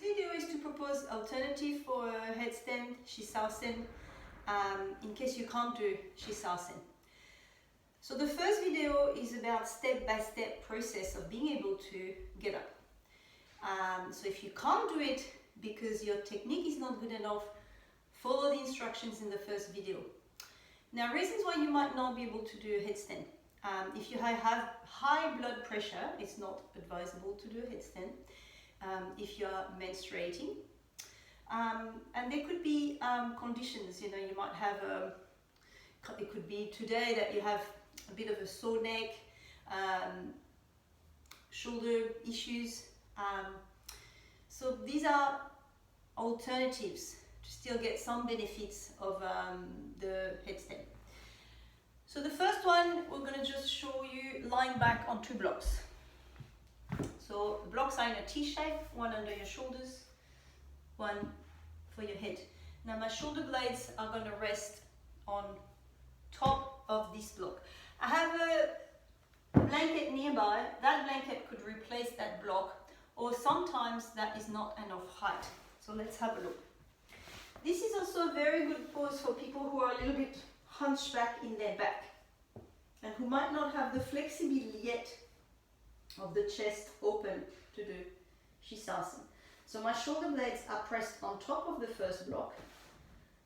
video is to propose alternative for a headstand, Sirsasana, in case you can't do Sirsasana. So the first video is about step-by-step process of being able to get up. So if you can't do it because your technique is not good enough, follow the instructions in the first video. Now, reasons why you might not be able to do a headstand. If you have high blood pressure, it's not advisable to do a headstand. If you are menstruating, and there could be conditions, you might have it could be today that you have a bit of a sore neck, shoulder issues, so these are alternatives to still get some benefits of the headstand. So the first one, we're going to just show you lying back on 2 blocks. So the blocks are in a T shape, one under your shoulders, one for your head. Now my shoulder blades are going to rest on top of this block. I have a blanket nearby. That blanket could replace that block, or sometimes that is not enough height. So let's have a look. This is also a very good pose for people who are a little bit hunchback in their back and who might not have the flexibility yet of the chest open to do Sirsasana. So my shoulder blades are pressed on top of the first block,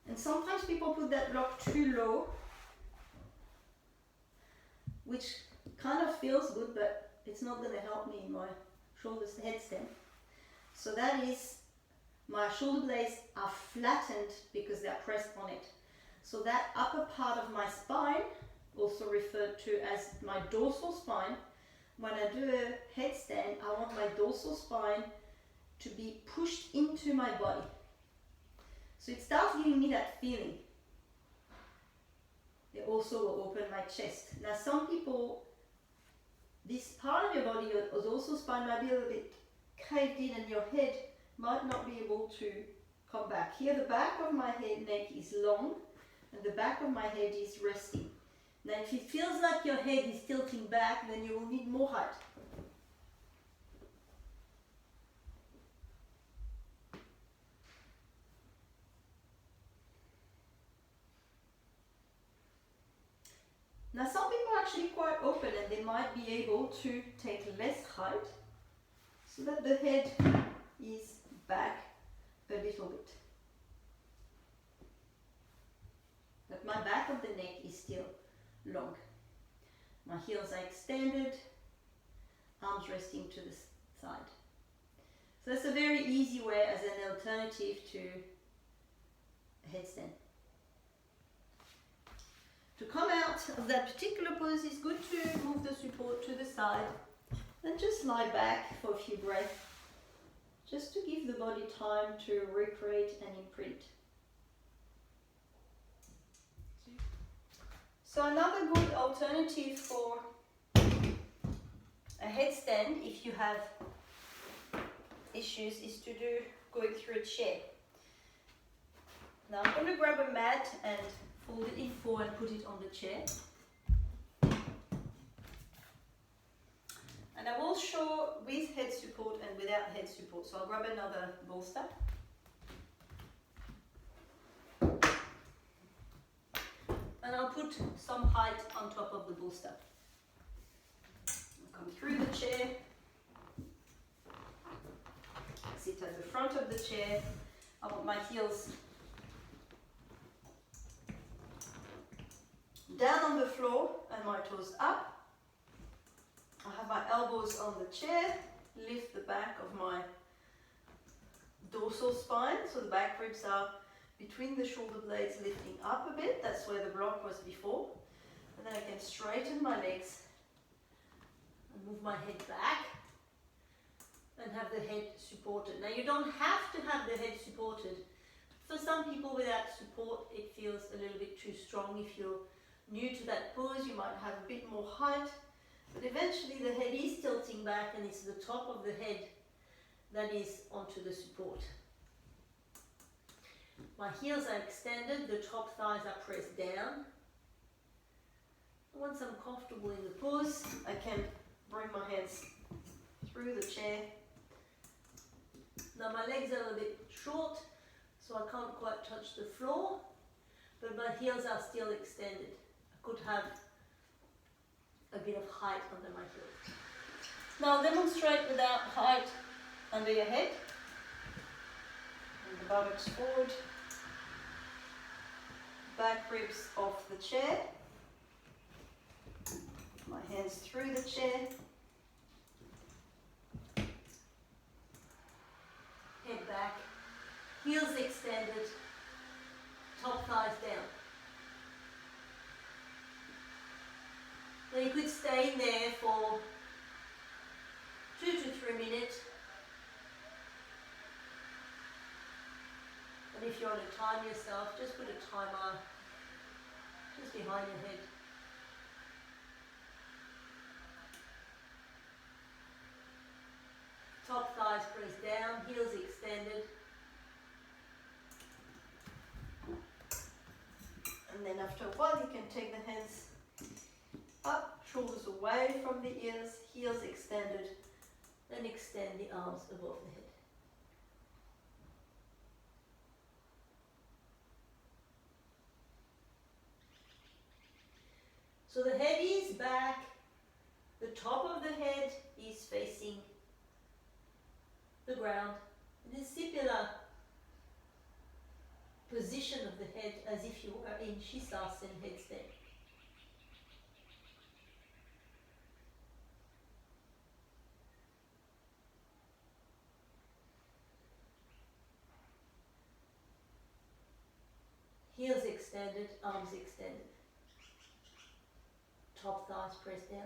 and sometimes people put that block too low, which kind of feels good, but it's not going to help me in my shoulder headstand. So that is, my shoulder blades are flattened because they're pressed on it. So that upper part of my spine, also referred to as my dorsal spine, when I do a headstand, I want my dorsal spine to be pushed into my body. So it starts giving me that feeling. It also will open my chest. Now some people, this part of your body, your dorsal spine, might be a little bit caved in and your head might not be able to come back. Here the back of my head neck is long and the back of my head is resting. Now if it feels like your head is tilting back, then you will need more height. Now some people are actually quite open and they might be able to take less height so that the head is back a little bit. But my back of the neck is still long. My heels are extended, arms resting to the side. So that's a very easy way as an alternative to a headstand. To come out of that particular pose, it's good to move the support to the side and just lie back for a few breaths, just to give the body time to recreate and imprint. So another good alternative for a headstand, if you have issues, is to do going through a chair. Now I'm going to grab a mat and fold it in 4 and put it on the chair. And I will show with head support and without head support. So I'll grab another bolster. And I'll put some height on top of the bolster. I'll come through the chair, sit at the front of the chair. I want my heels down on the floor and my toes up. I have my elbows on the chair, lift the back of my dorsal spine, so the back ribs are between the shoulder blades, lifting up a bit. That's where the block was before. And then I can straighten my legs and move my head back and have the head supported. Now you don't have to have the head supported. For some people without support, it feels a little bit too strong. If you're new to that pose, you might have a bit more height. But eventually the head is tilting back and it's the top of the head that is onto the support. My heels are extended, the top thighs are pressed down. Once I'm comfortable in the pose, I can bring my hands through the chair Now my legs are a little bit short, so I can't quite touch the floor, but my heels are still extended. I could have a bit of height under my heels. Now I'll demonstrate without height under your head. And the buttocks forward, back ribs off the chair, my hands through the chair, head back, heels extended, top thighs down. Now you could stay in there for 2 to 3 minutes. And if you want to time yourself, just put a timer just behind your head. Top thighs pressed down, heels extended. And then after a while you can take the hands up, shoulders away from the ears, heels extended, then extend the arms above the head. So the head is back, the top of the head is facing the ground. The similar position of the head as if you were in Sirsasana headstand. Heels extended, arms extended. Top thighs pressed down.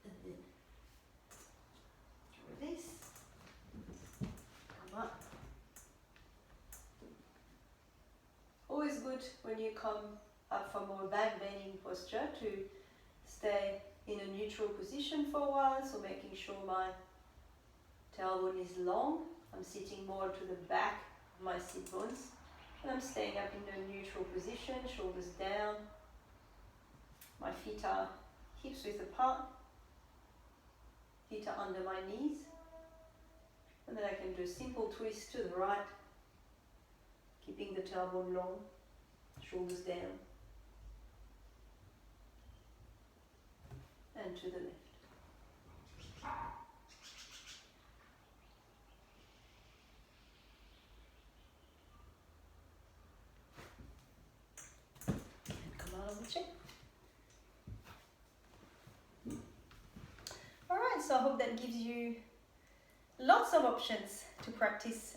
And then release. Come up. Always good when you come up from more back bending posture to stay in a neutral position for a while. So making sure my tailbone is long. I'm sitting more to the back of my sit bones. And I'm staying up in a neutral position, shoulders down. My feet are hips width apart. Feet are under my knees. And then I can do a simple twist to the right, keeping the tailbone long, shoulders down. And to the left. Come out of the chair. Alright, so I hope that gives you lots of options to practice